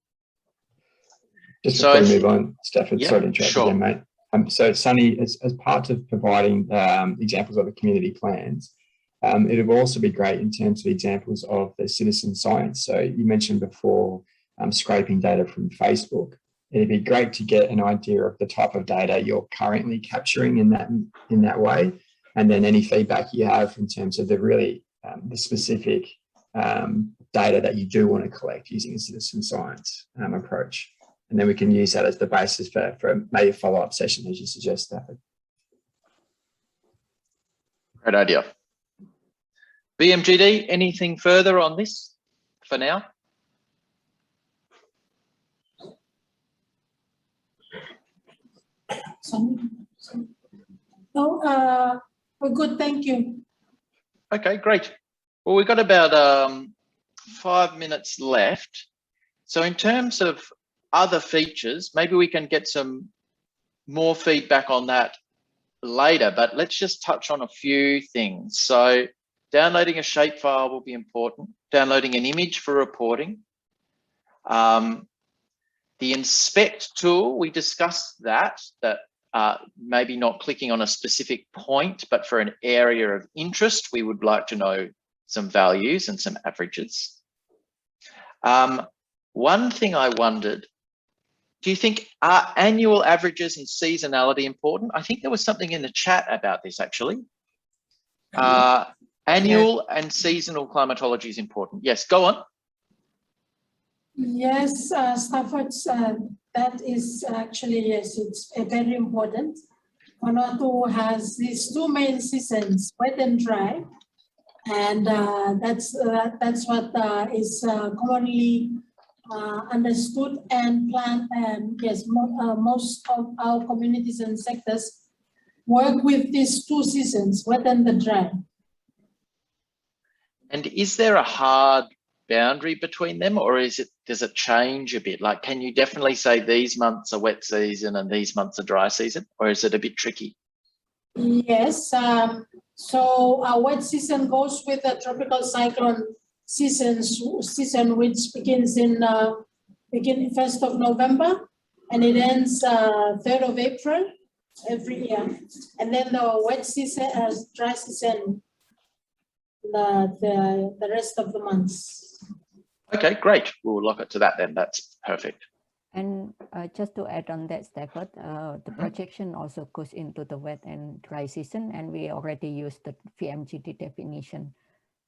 Just before we move on, Stafford, yeah, sorry to interrupt sure. again, mate. So Sunny, as part of providing examples of the community plans, it would also be great in terms of examples of the citizen science. So you mentioned before scraping data from Facebook. It'd be great to get an idea of the type of data you're currently capturing in that way, and then any feedback you have in terms of the really the specific data that you do want to collect using a citizen science approach. And then we can use that as the basis for maybe a follow-up session, as you suggest, Stafford. Great idea. BMGD, anything further on this for now? No, we're good, thank you. Okay, great. Well, we've got about 5 minutes left. So in terms of other features, maybe we can get some more feedback on that later, but let's just touch on a few things. So downloading a shapefile will be important. Downloading an image for reporting. The inspect tool, we discussed that maybe not clicking on a specific point, but for an area of interest, we would like to know some values and some averages. One thing I wondered, do you think are annual averages and seasonality important? I think there was something in the chat about this actually. Annual and seasonal climatology is important. Yes, go on. Yes, Stafford, that is actually, yes, it's very important. Vanuatu has these two main seasons, wet and dry. And that's what is commonly understood and planned. And yes, most of our communities and sectors work with these two seasons, wet and the dry. And is there a hard boundary between them, or does it change a bit? Like, can you definitely say these months are wet season and these months are dry season, or is it a bit tricky? Yes, so our wet season goes with the tropical cyclone season, which begins in 1st of November and it ends 3rd of April every year. And then the wet season, dry season, the rest of the months. Okay, great. We'll lock it to that then. That's perfect. And just to add on that, Stafford, the projection also goes into the wet and dry season, and we already used the VMGD definition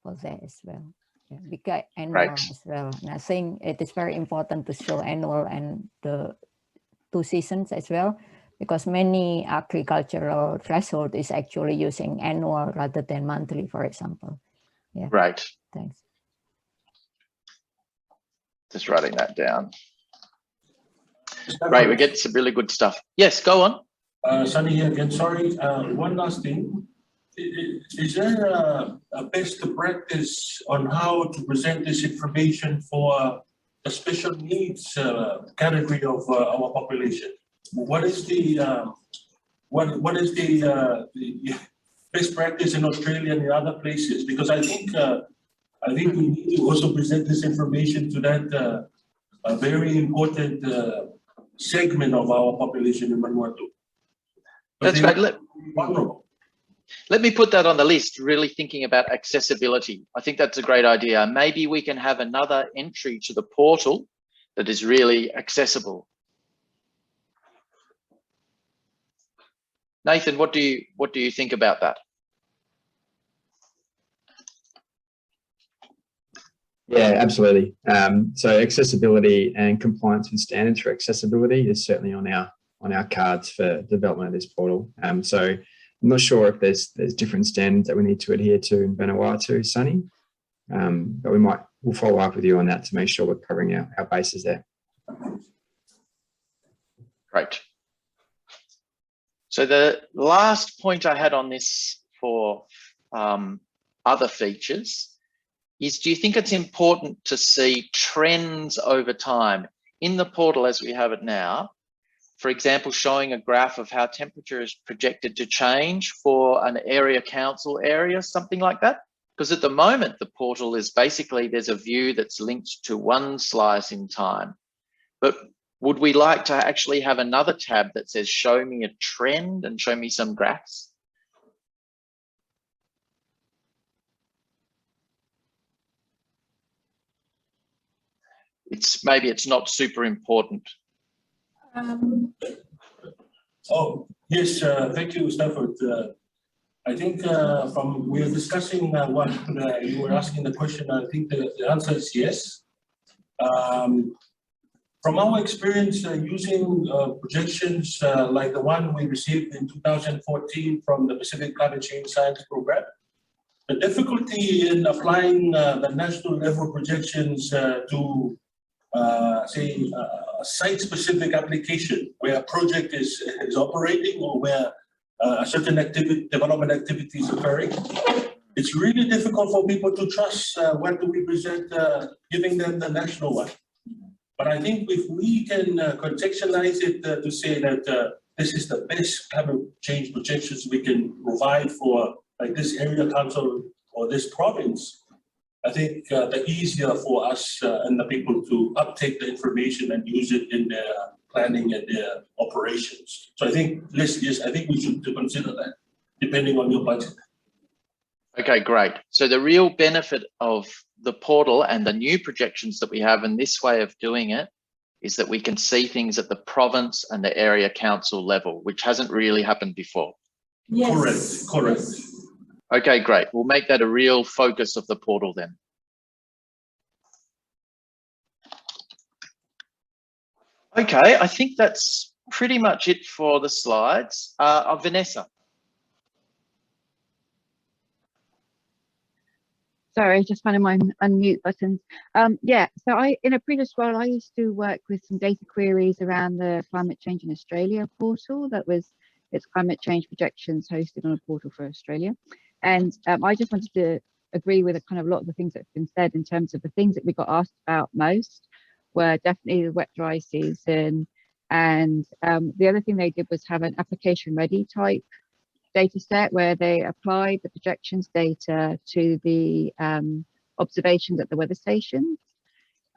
for that as well. Yeah, we got annual as well. And I think it is very important to show annual and the two seasons as well, because many agricultural threshold is actually using annual rather than monthly, for example. Yeah. Right. Thanks. Just writing that down. Right, we get some really good stuff. Yes, go on. Sunny here again. Sorry, one last thing. Is there a best practice on how to present this information for the special needs category of our population? What is the best practice in Australia and in other places? Because I think we need to also present this information to that a very important segment of our population in Vanuatu. That's great. Let me put that on the list, really thinking about accessibility. I think that's a great idea. Maybe we can have another entry to the portal that is really accessible. Nathan, what do you think about that? Yeah, absolutely. So accessibility and compliance with standards for accessibility is certainly on our cards for development of this portal. So I'm not sure if there's different standards that we need to adhere to in Vanuatu, Sunny, but we'll follow up with you on that to make sure we're covering our bases there. Great. So the last point I had on this for other features is, do you think it's important to see trends over time in the portal as we have it now? For example, showing a graph of how temperature is projected to change for an area council area, something like that? Because at the moment, the portal is basically, there's a view that's linked to one slice in time. But would we like to actually have another tab that says, show me a trend and show me some graphs? maybe it's not super important. Oh, yes, thank you, Stafford. I think we are discussing what you were asking the question. I think the answer is yes. From our experience using projections like the one we received in 2014 from the Pacific Climate Change Science Program, the difficulty in applying the national level projections to say a site-specific application where a project is operating or where a certain development activity is occurring, it's really difficult for people to trust what do we present, giving them the national one. But I think if we can contextualize it to say that this is the best climate change projections we can provide for like this area council or this province, I think the easier for us and the people to uptake the information and use it in their planning and their operations. So I think, yes, I think we should consider that, depending on your budget. Okay, great. So the real benefit of the portal and the new projections that we have in this way of doing it is that we can see things at the province and the area council level, which hasn't really happened before. Yes. Correct. Okay, great. We'll make that a real focus of the portal then. Okay, I think that's pretty much it for the slides. Vanessa. Sorry, just finding my unmute buttons. Yeah, so in a previous role, I used to work with some data queries around the Climate Change in Australia portal. That was its climate change projections hosted on a portal for Australia. And I just wanted to agree with a lot of the things that have been said in terms of the things that we got asked about most were definitely the wet dry season. And the other thing they did was have an application ready type data set where they applied the projections data to the observations at the weather stations.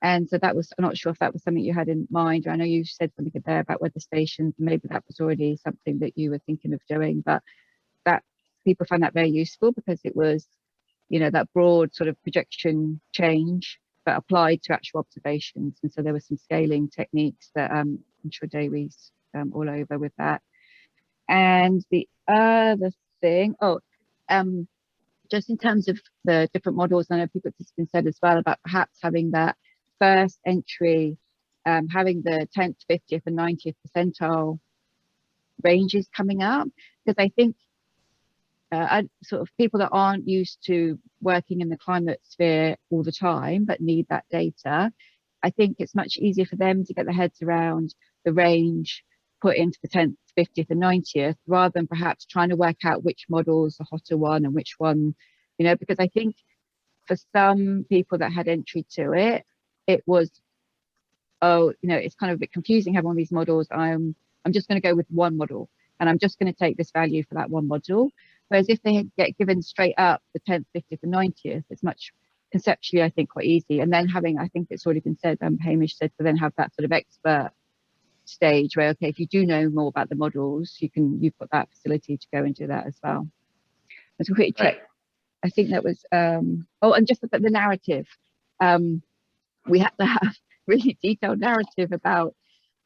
And so that was, I'm not sure if that was something you had in mind. I know you said something there about weather stations. Maybe that was already something that you were thinking of doing, but that people found that very useful because it was, that broad sort of projection change, but applied to actual observations. And so there were some scaling techniques that I'm sure Dewi's all over with that. And the other thing, just in terms of the different models, I know people have been said as well about perhaps having that first entry, having the 10th, 50th and 90th percentile ranges coming up, because I think sort of people that aren't used to working in the climate sphere all the time, but need that data, I think it's much easier for them to get their heads around the range put into the 10th, 50th and 90th, rather than perhaps trying to work out which model's the hotter one and which one, because I think for some people that had entry to it, it was, it's kind of a bit confusing having one of these models. I'm just going to go with one model and I'm just going to take this value for that one model. Whereas if they get given straight up the 10th, 50th and 90th, it's much conceptually, I think, quite easy. And then having, I think it's already been said, Hamish said, to then have that sort of expert stage where, okay, if you do know more about the models, you've got that facility to go and do that as well. Let's quickly check. I think that was, and just about the narrative. We have to have really detailed narrative about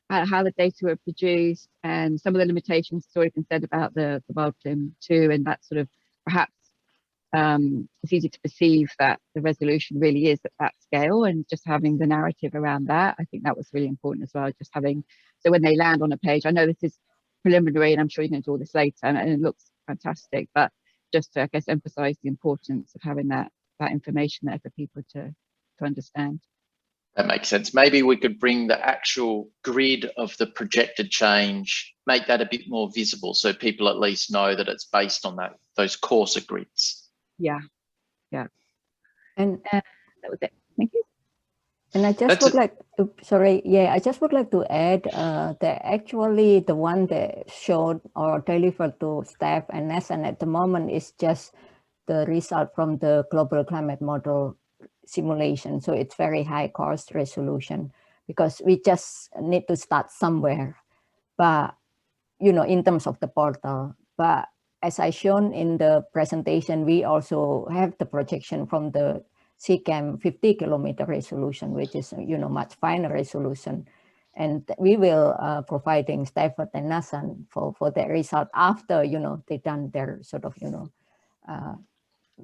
how the data were produced and some of the limitations that's already been said about the WildClim 2, and that sort of perhaps it's easy to perceive that the resolution really is at that scale, and just having the narrative around that, I think that was really important as well. Just having, so when they land on a page, I know this is preliminary and I'm sure you're going to do all this later and it looks fantastic, but just to, I guess, emphasize the importance of having that information there for people to understand. That makes sense. Maybe we could bring the actual grid of the projected change, make that a bit more visible so people at least know that it's based on those coarser grids. Yeah. And that was it. Thank you. And I just would like to, I just would like to add that actually the one that showed or delivered to staff and NESN at the moment is just the result from the global climate model simulation. So it's very high cost resolution because we just need to start somewhere, but in terms of the portal. But as I shown in the presentation, we also have the projection from the SEACAM 50-kilometer resolution, which is, you know, much finer resolution. And we will providing Stafford and Nathan for the result after, you know, they done their sort of, you know,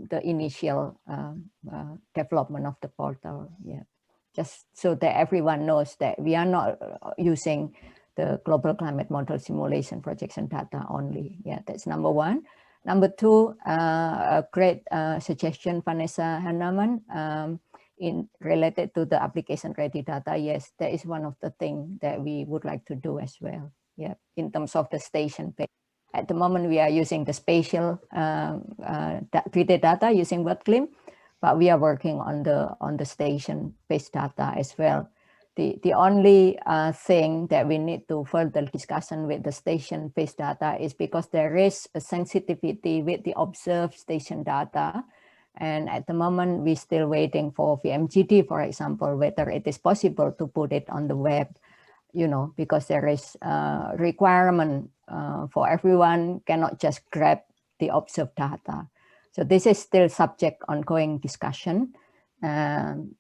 the initial development of the portal. Yeah, just so that everyone knows that we are not using the global climate model simulation projection data only. Yeah, that's number one. Number two, a great suggestion, Vanessa Hannaman, in related to the application ready data. Yes, that is one of the things that we would like to do as well. Yeah, in terms of the station page. At the moment, we are using the spatial 3D data using WorldClim, but we are working on the station-based data as well. The only thing that we need to further discussion with the station-based data is because there is a sensitivity with the observed station data. And at the moment, we're still waiting for VMGD, for example, whether it is possible to put it on the web, you know, because there is a requirement for everyone cannot just grab the observed data. So this is still subject ongoing discussion.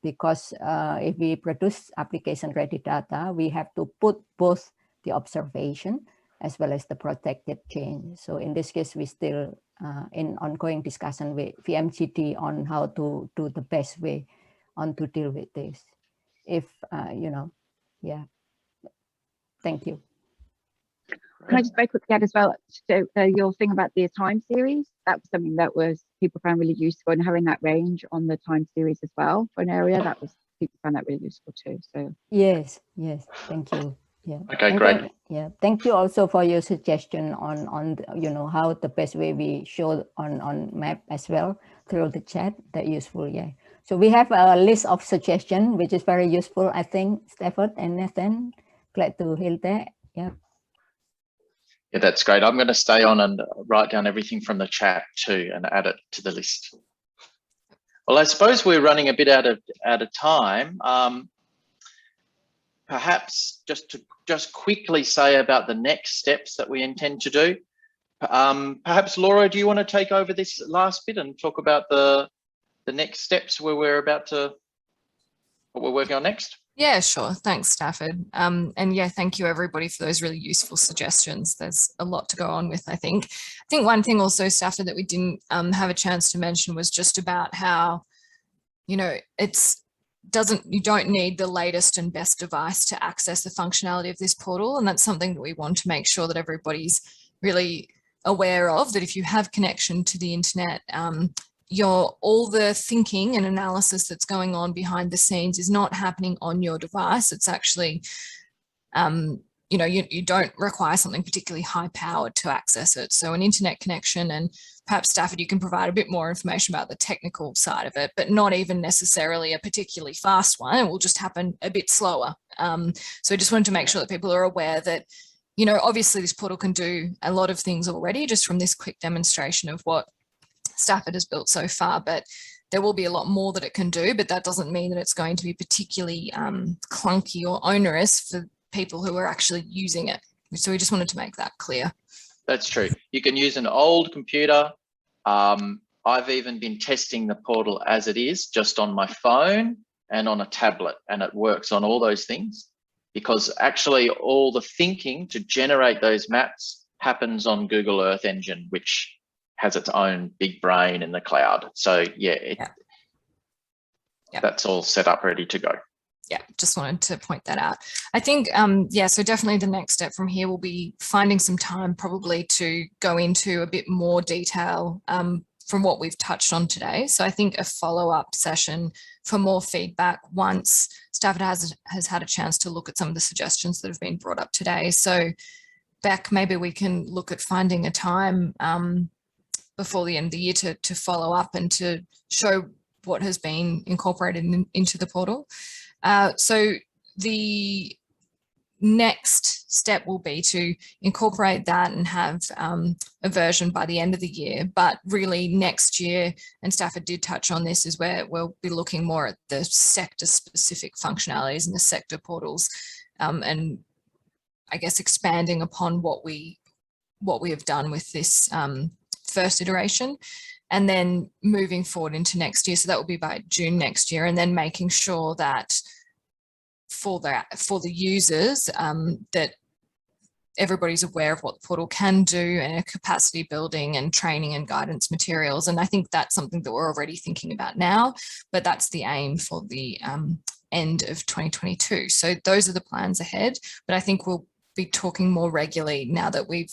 Because if we produce application ready data, we have to put both the observation as well as the protected chain. So in this case, we still in ongoing discussion with VMGD on how to do the best way on to deal with this. If, you know, yeah, thank you. Can I just very quickly add as well, so your thing about the time series, that was something that was people found really useful, and having that range on the time series as well for an area, that was people found that really useful too. So yes, thank you. Yeah. Okay, and great. Thank you also for your suggestion on you know, how the best way we show on map as well through the chat. That useful, yeah. So we have a list of suggestions which is very useful, I think. Stafford and Nathan, glad to hear that. Yeah. Yeah, that's great. I'm going to stay on and write down everything from the chat too and add it to the list. Well, I suppose we're running a bit out of time. Perhaps just quickly say about the next steps that we intend to do. Perhaps Laura, do you want to take over this last bit and talk about the next steps where we're about to, what we're working on next? Yeah, sure. Thanks, Stafford. And yeah, thank you everybody for those really useful suggestions. There's a lot to go on with, I think. I think one thing also, Stafford, that we didn't have a chance to mention was just about how, you know, you don't need the latest and best device to access the functionality of this portal. And that's something that we want to make sure that everybody's really aware of, that if you have connection to the internet, all the thinking and analysis that's going on behind the scenes is not happening on your device. It's actually, you know, you don't require something particularly high powered to access it. So an internet connection, and perhaps Stafford, you can provide a bit more information about the technical side of it, but not even necessarily a particularly fast one. It will just happen a bit slower. So I just wanted to make sure that people are aware that, you know, obviously this portal can do a lot of things already just from this quick demonstration of what Stafford has built so far, but there will be a lot more that it can do, but that doesn't mean that it's going to be particularly clunky or onerous for people who are actually using it. So we just wanted to make that clear. That's true. You can use an old computer. I've even been testing the portal as it is, just on my phone and on a tablet, and it works on all those things, because actually all the thinking to generate those maps happens on Google Earth Engine, which has its own big brain in the cloud. So yeah, that's all set up, ready to go. Yeah, just wanted to point that out. I think, yeah, so definitely the next step from here will be finding some time probably to go into a bit more detail from what we've touched on today. So I think a follow-up session for more feedback once Stafford has had a chance to look at some of the suggestions that have been brought up today. So Beck, maybe we can look at finding a time before the end of the year to follow up and to show what has been incorporated into the portal. So the next step will be to incorporate that and have a version by the end of the year, but really next year, and Stafford did touch on this, is where we'll be looking more at the sector specific functionalities and the sector portals, and I guess expanding upon what we have done with this first iteration. and then moving forward into next year. So that will be by June next year, and then making sure that for the users that everybody's aware of what the portal can do, and capacity building and training and guidance materials. And I think that's something that we're already thinking about now, but that's the aim for the end of 2022. So those are the plans ahead, but I think we'll be talking more regularly now that we've